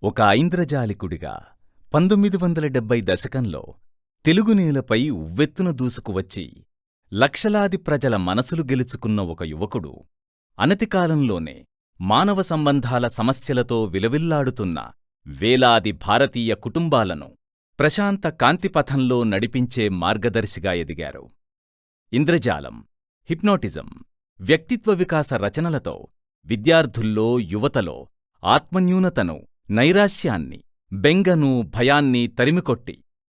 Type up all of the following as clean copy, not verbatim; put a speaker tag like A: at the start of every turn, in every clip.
A: ఒక ఐంద్రజాలికుడిగా 1970 దశకంలో తెలుగునేలపై ఉవ్వెత్తున దూసుకువచ్చి లక్షలాది ప్రజల మనసులు గెలుచుకున్న ఒక యువకుడు అనతికాలంలోనే మానవ సంబంధాల సమస్యలతో విలవిల్లాడుతున్న వేలాది భారతీయ కుటుంబాలను ప్రశాంత కాంతిపథంలో నడిపించే మార్గదర్శిగా ఎదిగారు. ఇంద్రజాలం, హిప్నోటిజం, వ్యక్తిత్వ వికాస రచనలతో విద్యార్థుల్లో, యువతలో ఆత్మన్యూనతను, నైరాశ్యాన్ని, బెంగను, భయాన్ని తరిమికొట్టి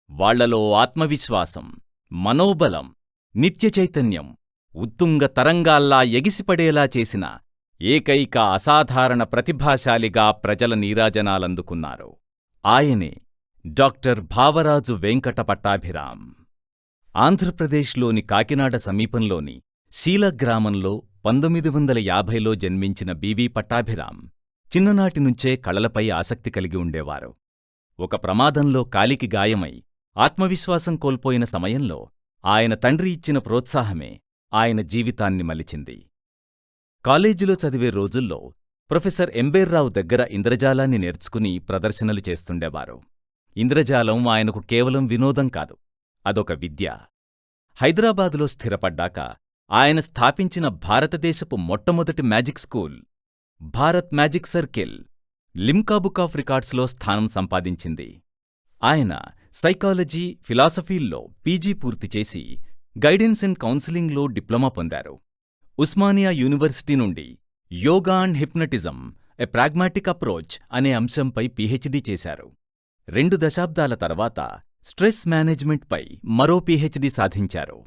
A: వాళ్లలో ఆత్మవిశ్వాసం, మనోబలం, నిత్యచైతన్యం ఉత్తుంగ తరంగాల్లా ఎగిసిపడేలా చేసిన ఏకైక అసాధారణ ప్రతిభాశాలిగా ప్రజల నీరాజనాలందుకున్నారు. ఆయనే డాక్టర్ భావరాజు వెంకట పట్టాభిరాం. ఆంధ్రప్రదేశ్లోని కాకినాడ సమీపంలోని శీల గ్రామంలో 1950లో జన్మించిన బివి పట్టాభిరాం చిన్ననాటినుంచే కళలపై ఆసక్తి కలిగి ఉండేవారు. ఒక ప్రమాదంలో కాలికి గాయమై ఆత్మవిశ్వాసం కోల్పోయిన సమయంలో ఆయన తండ్రి ఇచ్చిన ప్రోత్సాహమే ఆయన జీవితాన్ని మలిచింది. కాలేజీలో చదివే రోజుల్లో ప్రొఫెసర్ ఎంబేర్రావు దగ్గర ఇంద్రజాలాన్ని నేర్చుకుని ప్రదర్శనలు చేస్తుండేవారు. ఇంద్రజాలం ఆయనకు కేవలం వినోదం కాదు, అదొక విద్య. హైదరాబాదులో స్థిరపడ్డాక ఆయన స్థాపించిన భారతదేశపు మొట్టమొదటి magic school Bharat magic circle Limca book of రికార్డ్స్లో స్థానం సంపాదించింది. ఆయన సైకాలజీ, ఫిలాసఫీల్లో పీజీ పూర్తిచేసి గైడెన్స్ అండ్ కౌన్సిలింగ్లో డిప్లొమా పొందారు. ఉస్మానియా యూనివర్సిటీ నుండి yoga and hypnotism a pragmatic approach అనే అంశంపై పీహెచ్డీ చేశారు. 2 దశాబ్దాల తర్వాత స్ట్రెస్ మేనేజ్మెంట్పై మరో పీహెచ్డీ సాధించారు.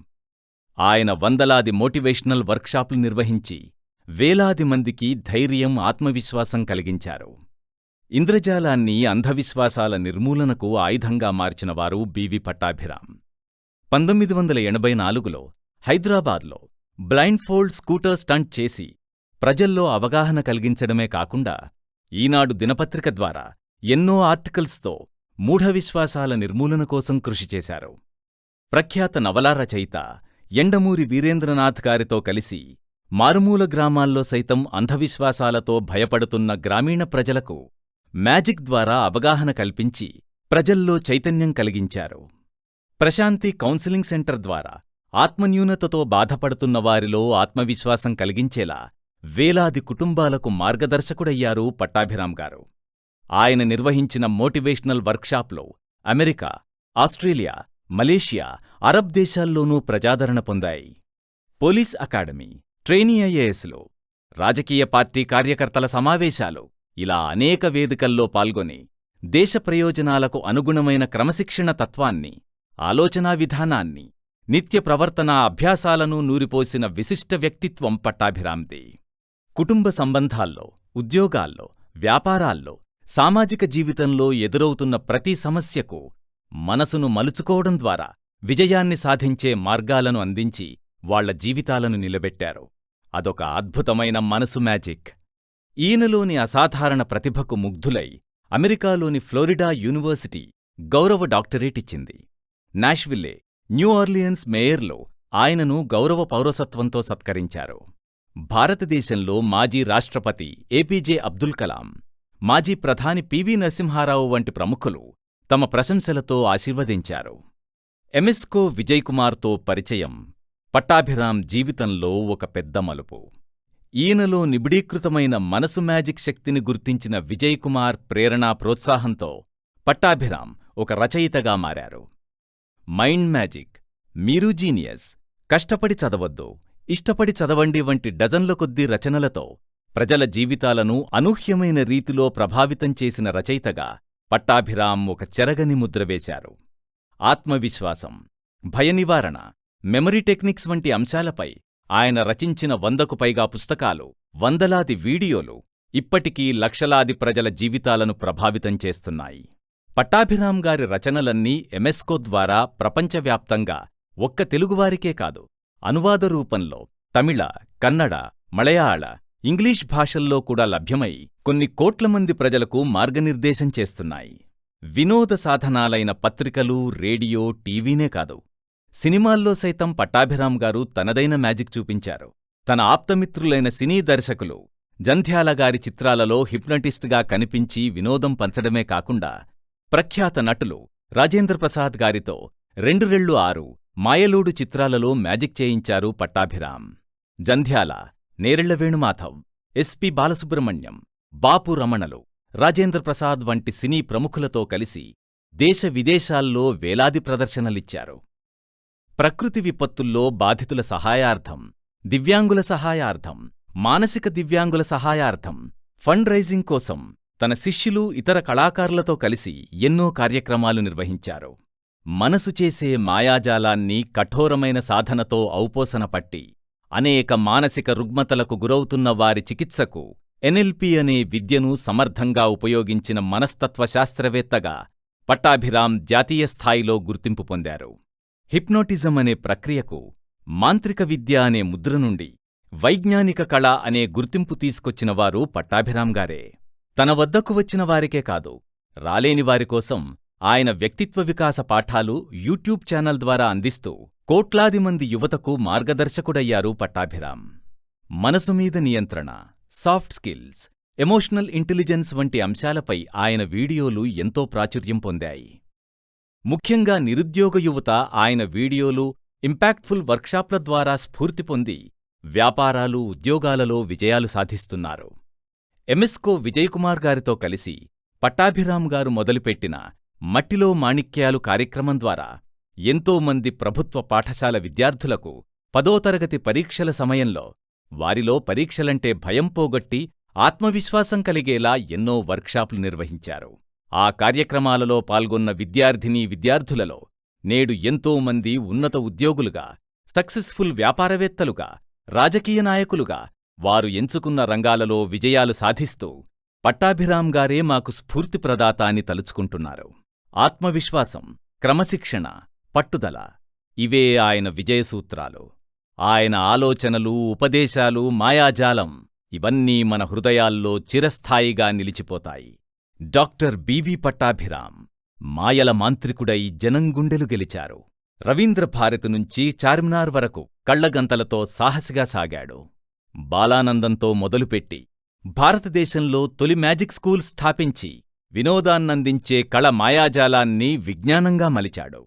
A: ఆయన వందలాది మోటివేషనల్ వర్క్షాపులు నిర్వహించి వేలాది మందికి ధైర్యం, ఆత్మవిశ్వాసం కలిగించారు. ఇంద్రజాలాన్ని అంధవిశ్వాసాల నిర్మూలనకు ఆయుధంగా మార్చినవారు బివి పట్టాభిరాం. 1984లో హైదరాబాద్లో బ్లైండ్ ఫోల్డ్ స్కూటర్ స్టంట్ చేసి ప్రజల్లో అవగాహన కలిగించడమే కాకుండా ఈనాడు దినపత్రిక ద్వారా ఎన్నో ఆర్టికల్స్తో మూఢవిశ్వాసాల నిర్మూలన కోసం కృషి చేశారు. ప్రఖ్యాత నవలా రచయిత యండమూరి వీరేంద్రనాథ్ గారితో కలిసి మారుమూల గ్రామాల్లో సైతం అంధవిశ్వాసాలతో భయపడుతున్న గ్రామీణ ప్రజలకు మ్యాజిక్ ద్వారా అవగాహన కల్పించి ప్రజల్లో చైతన్యం కలిగించారు. ప్రశాంతి కౌన్సిలింగ్ సెంటర్ ద్వారా ఆత్మన్యూనతతో బాధపడుతున్న వారిలో ఆత్మవిశ్వాసం కలిగించేలా వేలాది కుటుంబాలకు మార్గదర్శకుడయ్యారు పట్టాభిరాం గారు. ఆయన నిర్వహించిన మోటివేషనల్ వర్క్షాప్లు అమెరికా, ఆస్ట్రేలియా, మలేషియా, అరబ్ దేశాల్లోనూ ప్రజాదరణ పొందాయి. పోలీస్ అకాడమీ, ట్రైనీ ఐఏఎస్లు, రాజకీయ పార్టీ కార్యకర్తల సమావేశాలు ఇలా అనేక వేదికల్లో పాల్గొని దేశ ప్రయోజనాలకు అనుగుణమైన క్రమశిక్షణ తత్వాన్ని, ఆలోచనా విధానాన్ని, నిత్య ప్రవర్తనా అభ్యాసాలను నూరిపోసిన విశిష్ట వ్యక్తిత్వం పట్టాభిరాంది. కుటుంబ సంబంధాల్లో, ఉద్యోగాల్లో, వ్యాపారాల్లో, సామాజిక జీవితంలో ఎదురవుతున్న ప్రతి సమస్యకు మనసును మలుచుకోవడం ద్వారా విజయాన్ని సాధించే మార్గాలను అందించి వాళ్ల జీవితాలను నిలబెట్టారు. అదొక అద్భుతమైన మనసు మ్యాజిక్. ఈయనలోని అసాధారణ ప్రతిభకు ముగ్ధులై అమెరికాలోని ఫ్లోరిడా యూనివర్సిటీ గౌరవ డాక్టరేట్ ఇచ్చింది. నాష్విల్లే, న్యూ ఆర్లియన్స్ మేయర్లో ఆయనను గౌరవ పౌరసత్వంతో సత్కరించారు. భారతదేశంలో మాజీ రాష్ట్రపతి ఏపీజే అబ్దుల్ కలాం, మాజీ ప్రధాని పివి నరసింహారావు వంటి ప్రముఖులు తమ ప్రశంసలతో ఆశీర్వదించారు. ఎంఎస్కో విజయ్ కుమార్తో పరిచయం పట్టాభిరాం జీవితంలో ఒక పెద్ద మలుపు. ఈయనలో నిబిడీకృతమైన మనసు మ్యాజిక్ శక్తిని గుర్తించిన విజయ్ కుమార్ ప్రేరణా ప్రోత్సాహంతో పట్టాభిరాం ఒక రచయితగా మారారు. మైండ్ మ్యాజిక్, మీరు జీనియస్, కష్టపడి చదవద్దు, ఇష్టపడి చదవండి వంటి డజన్ల కొద్దీ రచనలతో ప్రజల జీవితాలను అనూహ్యమైన రీతిలో ప్రభావితం చేసిన రచయితగా పట్టాభిరాం ఒక చెరగని ముద్ర వేశారు. ఆత్మవిశ్వాసం, భయనివారణ, మెమరీ టెక్నిక్స్ వంటి అంశాలపై ఆయన రచించిన 100కు పైగా పుస్తకాలు, వందలాది వీడియోలు ఇప్పటికీ లక్షలాది ప్రజల జీవితాలను ప్రభావితం చేస్తున్నాయి. పట్టాభిరాం గారి రచనలన్నీ ఎంఎస్కో ద్వారా ప్రపంచవ్యాప్తంగా ఒక్క తెలుగువారికే కాదు, అనువాద రూపంలో తమిళ, కన్నడ, మలయాళ, ఇంగ్లీష్ భాషల్లో కూడా లభ్యమై కొన్ని కోట్ల మంది ప్రజలకు మార్గనిర్దేశం చేస్తున్నాయి. వినోద సాధనాలైన పత్రికలు, రేడియో, టీవీనే కాదు, సినిమాల్లో సైతం పట్టాభిరాం గారు తనదైన మ్యాజిక్ చూపించారు. తన ఆప్తమిత్రులైన సినీ దర్శకులు జంధ్యాల గారి చిత్రాలలో హిప్నటిస్ట్గా కనిపించి వినోదం పంచడమే కాకుండా ప్రఖ్యాత నటులు రాజేంద్రప్రసాద్ గారితో 2 రెళ్ళు 6 మాయలోడు చిత్రాలలో మ్యాజిక్ చేయించారు పట్టాభిరామ్. జంధ్యాల, నేరెళ్ల వేణుమాధవ్, ఎస్పి బాలసుబ్రహ్మణ్యం, బాపు రమణలు, రాజేంద్రప్రసాద్ వంటి సినీ ప్రముఖులతో కలిసి దేశ విదేశాల్లో వేలాది ప్రదర్శనలిచ్చారు. ప్రకృతి విపత్తుల్లో బాధితుల సహాయార్థం, దివ్యాంగుల సహాయార్థం, మానసిక దివ్యాంగుల సహాయార్థం ఫండ్ రైజింగ్ కోసం తన శిష్యులు, ఇతర కళాకారులతో కలిసి ఎన్నో కార్యక్రమాలు నిర్వహించారు. మనసు చేసే మాయాజాలాన్ని కఠోరమైన సాధనతో ఔపోసన పట్టి అనేక మానసిక రుగ్మతలకు గురవుతున్న వారి చికిత్సకు ఎన్ఎల్పి అనే విద్యను సమర్థంగా ఉపయోగించిన మనస్తత్వశాస్త్రవేత్తగా పట్టాభిరామ్ జాతీయ స్థాయిలో గుర్తింపు పొందారు. హిప్నోటిజం అనే ప్రక్రియకు మాంత్రిక విద్య అనే ముద్ర నుండి వైజ్ఞానిక కళ అనే గుర్తింపు తీసుకొచ్చినవారు పట్టాభిరామ్ గారే. తన వద్దకు వచ్చిన వారికే కాదు, రాలేని వారికోసం ఆయన వ్యక్తిత్వ వికాస పాఠాలు యూట్యూబ్ ఛానల్ ద్వారా అందిస్తూ కోట్లాది మంది యువతకు మార్గదర్శకుడయ్యారు పట్టాభిరామ్. మనసుమీద నియంత్రణ, సాఫ్ట్ స్కిల్స్, ఎమోషనల్ ఇంటెలిజెన్స్ వంటి అంశాలపై ఆయన వీడియోలు ఎంతో ప్రాచుర్యం పొందాయి. ముఖ్యంగా నిరుద్యోగ యువత ఆయన వీడియోలు, ఇంపాక్ట్ఫుల్ వర్క్షాప్ల ద్వారా స్ఫూర్తి పొంది వ్యాపారాలు, ఉద్యోగాలలో విజయాలు సాధిస్తున్నారు. ఎంఎస్కో విజయకుమార్ గారితో కలిసి పట్టాభిరామ్ గారు మొదలుపెట్టిన మట్టిలో మాణిక్యాలు కార్యక్రమం ద్వారా ఎంతోమంది ప్రభుత్వ పాఠశాల విద్యార్థులకు 10వ తరగతి పరీక్షల సమయంలో వారిలో పరీక్షలంటే భయం పోగొట్టి ఆత్మవిశ్వాసం కలిగేలా ఎన్నో వర్క్షాపులు నిర్వహించారు. ఆ కార్యక్రమాలలో పాల్గొన్న విద్యార్థినీవిద్యార్థులలో నేడు ఎంతోమంది ఉన్నత ఉద్యోగులుగా, సక్సెస్ఫుల్ వ్యాపారవేత్తలుగా, రాజకీయ నాయకులుగా వారు ఎంచుకున్న రంగాలలో విజయాలు సాధిస్తూ పట్టాభిరామ్ గారే మాకు స్ఫూర్తిప్రదాత అని తలుచుకుంటున్నారు. ఆత్మవిశ్వాసం, క్రమశిక్షణ, పట్టుదల ఇవే ఆయన విజయసూత్రాలు. ఆయన ఆలోచనలు, ఉపదేశాలు, మాయాజాలం ఇవన్నీ మన హృదయాల్లో చిరస్థాయిగా నిలిచిపోతాయి. డాక్టర్ బివి పట్టాభిరామ్ మాయల మాంత్రికుడై జనం గుండెలు గెలిచారు. రవీంద్రభారతి నుంచి చార్మినార్ వరకు కళ్లగంతలతో సాహసిగా సాగాడు. బాలానందంతో మొదలుపెట్టి భారతదేశంలో తొలి మ్యాజిక్ స్కూల్ స్థాపించి వినోదాన్నందించే కళ మాయాజాలాన్ని విజ్ఞానంగా మలిచాడు.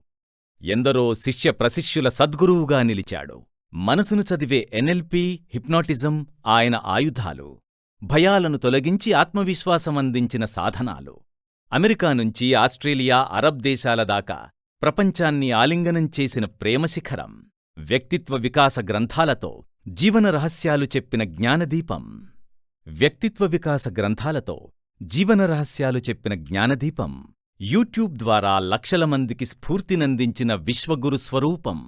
A: ఎందరో శిష్య ప్రశిష్యుల సద్గురువుగా నిలిచాడు. మనసును చదివే ఎన్ఎల్పి, హిప్నాటిజం ఆయన ఆయుధాలు. భయాలను తొలగించి ఆత్మవిశ్వాసమందించిన సాధనాలు. అమెరికా నుంచి ఆస్ట్రేలియా, అరబ్ దేశాల దాకా ప్రపంచాన్ని ఆలింగనం చేసిన ప్రేమశిఖరం. వ్యక్తిత్వ వికాస గ్రంథాలతో జీవన రహస్యాలు చెప్పిన జ్ఞానదీపం. వ్యక్తిత్వ వికాస గ్రంథాలతో జీవన రహస్యాలు చెప్పిన జ్ఞానదీపం. యూట్యూబ్ ద్వారా లక్షల మందికి స్ఫూర్తినందించిన విశ్వగురు స్వరూపం.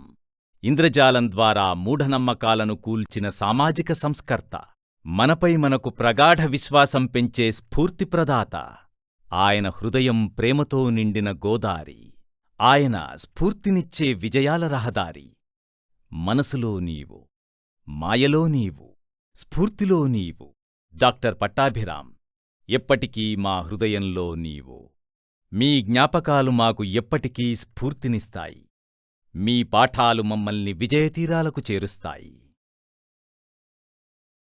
A: ఇంద్రజాలం ద్వారా మూఢనమ్మకాలను కూల్చిన సామాజిక సంస్కర్త. మనపై మనకు ప్రగాఢ విశ్వాసం పెంచే స్ఫూర్తిప్రదాత. ఆయన హృదయం ప్రేమతో నిండిన గోదారి. ఆయన స్ఫూర్తినిచ్చే విజయాల రహదారి. మనసులో నీవు, మాయలో నీవు, స్ఫూర్తిలో నీవు. డాక్టర్ పట్టాభిరామ్, ఎప్పటికీ మా హృదయంలో నీవు. మీ జ్ఞాపకాలు మాకు ఎప్పటికీ స్ఫూర్తినిస్తాయి. మీ పాఠాలు మమ్మల్ని విజయతీరాలకు చేరుస్తాయి.